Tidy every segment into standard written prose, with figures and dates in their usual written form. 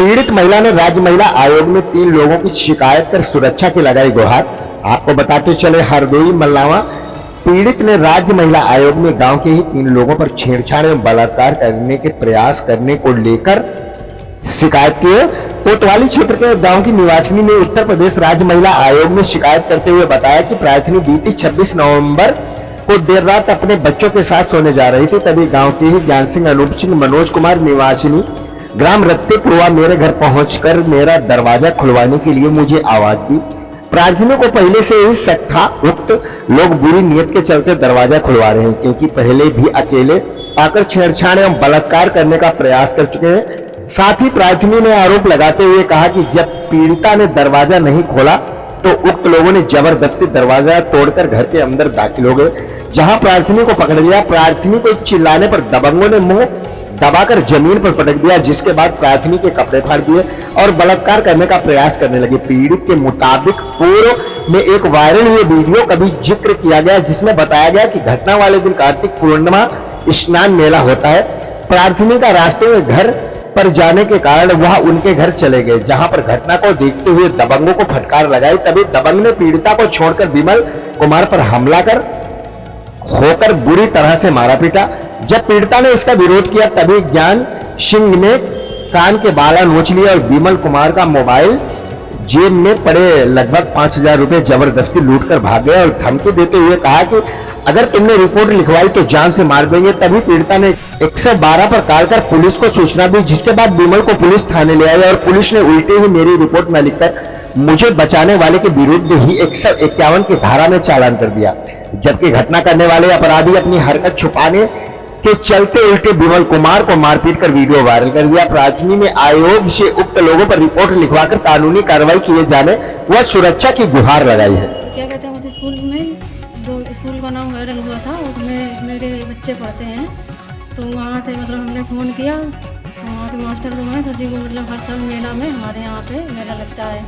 पीड़ित महिला ने राज्य महिला आयोग में 3 लोगों की शिकायत कर सुरक्षा की लगाई गुहार। आपको बताते चले हरदोई मल्लावा पीड़ित ने राज्य महिला आयोग में गांव के ही 3 लोगों पर छेड़छाड़ एवं बलात्कार करने के प्रयास करने को लेकर शिकायत की है। कोतवाली क्षेत्र के गांव की निवासिनी ने उत्तर प्रदेश राज्य महिला आयोग में शिकायत करते हुए बताया कि प्रार्थनी बीती 26 नवंबर को देर रात अपने बच्चों के साथ सोने जा रही थी, तभी गांव के ही ज्ञान सिंह, अनूप सिंह, मनोज कुमार निवासिनी ग्राम रत्तेपुरवा मेरे घर पहुंचकर मेरा दरवाजा खुलवाने के लिए मुझे आवाज दी। प्रार्थनी को पहले से ही शक था उक्त लोग बुरी नियत के चलते दरवाजा खुलवा रहे हैं, क्योंकि पहले भी अकेले आकर छेड़छाड़ एवं बलात्कार करने का प्रयास कर चुके हैं। साथ ही प्रार्थनी ने आरोप लगाते हुए कहा कि जब पीड़िता ने दरवाजा नहीं खोला तो उक्त लोगों ने जबरदस्ती दरवाजा तोड़कर घर के अंदर दाखिल हो गए, जहां प्रार्थनी को पकड़ लिया। प्रार्थनी को चिल्लाने पर दबंगों ने मुंह दबाकर जमीन पर पटक दिया, जिसके बाद प्रार्थनी के कपड़े फाड़ दिए और बलात्कार करने का प्रयास करने लगे। पीड़ित के मुताबिक पूर्व में एक वायरल ये वीडियो कभी जिक्र किया गया, जिसमें बताया गया कि घटना वाले दिन कार्तिक पूर्णिमा स्नान मेला होता है। प्रार्थनी का रास्ते में घर पर जाने के कारण वह उनके घर चले गए, जहां पर घटना को देखते हुए दबंगों को फटकार लगाई। तभी दबंग ने पीड़िता को छोड़कर विमल कुमार पर हमला होकर बुरी तरह से मारा पीटा। जब पीड़िता ने इसका विरोध किया तभी ज्ञान सिंह ने कान के बाला नोच लिया और विमल कुमार का मोबाइल जेब में पड़े लगभग 5,000 रुपए जबरदस्ती लूटकर भाग गया और धमकी देते हुए कहा कि अगर तुमने रिपोर्ट लिखवाई तो जान से मार देंगे। तभी पीड़िता ने 112 पर कॉल कर पुलिस को सूचना दी, जिसके बाद विमल को पुलिस थाने ले आई और पुलिस ने उल्टे ही मेरी रिपोर्ट में लिखकर मुझे बचाने वाले के विरुद्ध ही 151 की धारा में चालान कर दिया, जबकि घटना करने वाले अपराधी अपनी हरकत छुपाने के चलते उल्टे विमल कुमार को मारपीट कर वीडियो वायरल कर दिया। प्रार्थनी ने आयोग से उक्त लोगों पर रिपोर्ट लिखवाकर कानूनी कार्रवाई किए जाने व सुरक्षा की गुहार लगाई है। क्या कहते हैं, उस स्कूल में जो स्कूल का नाम वायरल हुआ था उसमें मेरे बच्चे पढ़ते हैं, तो वहाँ से मतलब हमने फ़ोन किया, वहाँ के मास्टर जो हैं सर जी को मतलब हर साल मेला में हमारे यहाँ पे मेला लगता है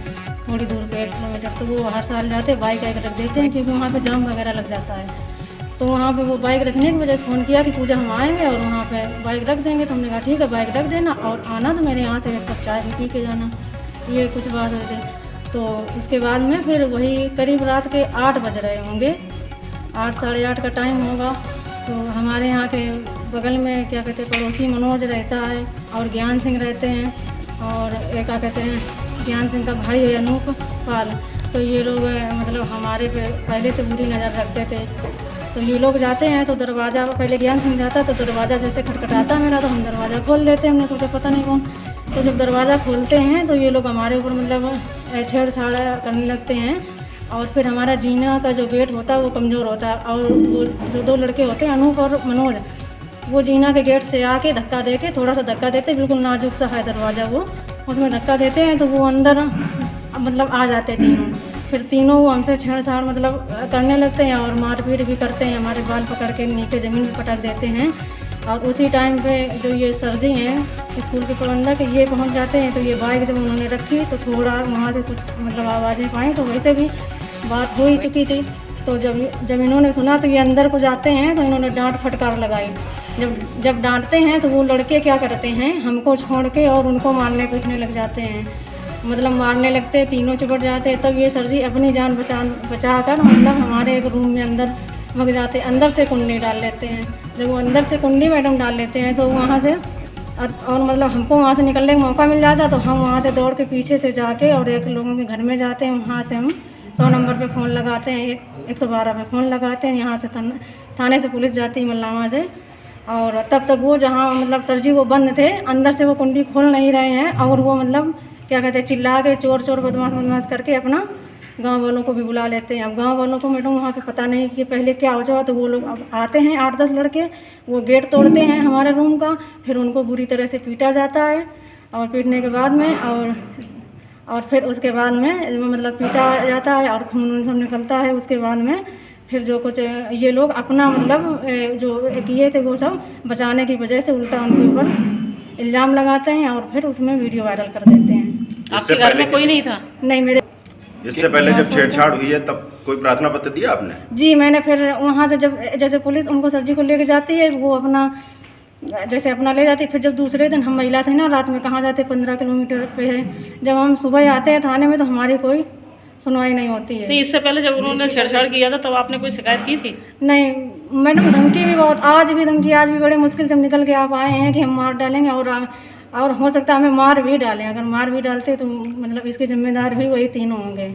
थोड़ी दूर पे 1 किलोमीटर, तो वो हर साल जाते बाइक रख देते हैं, क्योंकि वहाँ पे जाम वगैरह लग जाता है। तो वहाँ पे वो बाइक रखने की वजह से फ़ोन किया कि पूजा हम आएंगे और वहाँ पे बाइक रख देंगे। तो हमने कहा ठीक है, बाइक रख देना और आना तो मेरे यहाँ से 1 कप चाय भी पी के जाना। ये कुछ बात हुई थी। तो उसके बाद में फिर वही करीब रात के 8 बज रहे होंगे, 8 साढ़े 8 का टाइम होगा। तो हमारे यहाँ के बगल में क्या कहते हैं पड़ोसी मनोज रहता है और ज्ञान सिंह रहते हैं, और एक क्या कहते हैं ज्ञान सिंह का भाई है अनूप पाल। तो ये लोग मतलब हमारे पे पहले से बुरी नज़र रखते थे। तो ये लोग जाते हैं तो दरवाज़ा, पहले ज्ञान सिंह जाता है तो दरवाज़ा जैसे खटखटाता मेरा, तो हम दरवाज़ा खोल देते हैं। हमने सोचा पता नहीं कौन। तो जब दरवाज़ा खोलते हैं तो ये लोग हमारे ऊपर मतलब छेड़छाड़ करने लगते हैं। और फिर हमारा जीना का जो गेट होता है वो कमज़ोर होता है, और वो जो 2 लड़के होते हैं अनूप और मनोज, वो जीना के गेट से आके धक्का दे के, थोड़ा सा धक्का देते, बिल्कुल नाजुक सा है दरवाज़ा, वो उसमें धक्का देते हैं तो वो अंदर मतलब आ जाते हैं तीनों। फिर तीनों वो हमसे छेड़छाड़ मतलब करने लगते हैं और मारपीट भी करते हैं, हमारे बाल पकड़ के नीचे ज़मीन पर पटक देते हैं। और उसी टाइम पे जो ये सर जी हैं स्कूल के प्रबंधक, ये पहुंच जाते हैं। तो ये बाइक जब उन्होंने रखी तो थोड़ा वहाँ से कुछ मतलब आवाज़ें पाई, तो वैसे भी बात हो ही चुकी थी। तो जब इन्होंने सुना तो ये अंदर को जाते हैं, तो इन्होंने डांट फटकार लगाई। जब डांटते हैं तो वो लड़के क्या करते हैं, हमको छोड़ के और उनको मारने पीटने लग जाते हैं, मतलब मारने लगते, तीनों चिपट जाते। तब ये सर जी अपनी जान बचा कर मतलब हमारे एक रूम में अंदर भग जाते, अंदर से कुंडी डाल लेते हैं। जब वो अंदर से कुंडी मैडम डाल लेते हैं तो वहाँ से और मतलब हमको वहाँ से निकलने का मौका मिल जाता, तो हम वहाँ से दौड़ के पीछे से जाके और एक लोगों के घर में जाते हैं। वहाँ से हम 100 नंबर पे फ़ोन लगाते हैं, 112 पे फ़ोन लगाते हैं। यहाँ से थाने से पुलिस जाती है मल्लावा से। और तब तक वो जहाँ मतलब सर जी वो बंद थे, अंदर से वो कुंडी खोल नहीं रहे हैं, और वो मतलब क्या कहते हैं चिल्ला के चोर बदमाश करके अपना गांव वालों को भी बुला लेते हैं। अब गांव वालों को मैडम वहाँ पे पता नहीं कि पहले क्या हो जाए, तो वो लोग अब आते हैं 8-10 लड़के, वो गेट तोड़ते हैं हमारे रूम का, फिर उनको बुरी तरह से पीटा जाता है। और पीटने के बाद में और फिर उसके बाद में मतलब पीटा जाता है और खून सब निकलता है। उसके बाद में फिर जो कुछ ये लोग अपना मतलब जो किए थे वो सब बचाने की वजह से उल्टा उनके ऊपर इल्ज़ाम लगाते हैं और फिर उसमें वीडियो वायरल कर देते हैं। आपके घर में कोई नहीं था? नहीं, मेरे इससे पहले जब छेड़छाड़ हुई है तब कोई प्रार्थना पत्र दिया आपने? जी, मैंने फिर वहाँ से जब जैसे पुलिस उनको सर जी को लेके जाती है, वो अपना जैसे अपना ले जाती, फिर जब दूसरे दिन हम महिला थे ना, रात में कहाँ जाते, 15 किलोमीटर पे है, जब हम सुबह आते हैं थाने में तो हमारी कोई सुनवाई नहीं होती है। नहीं, इससे पहले जब उन्होंने छेड़छाड़ किया था तब आपने कोई शिकायत की थी? नहीं मैडम, धमकी भी बहुत, आज भी धमकी, आज भी बड़े मुश्किल से हम निकल के आप आए हैं कि हम मार डालेंगे और हो सकता है हमें मार भी डालें। अगर मार भी डालते तो मतलब इसके जिम्मेदार भी वही तीनों होंगे,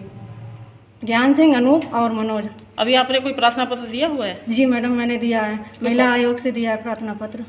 ज्ञान सिंह, अनूप और मनोज। अभी आपने कोई प्रार्थना पत्र दिया हुआ है? जी मैडम, मैंने दिया है, महिला आयोग से दिया है प्रार्थना पत्र।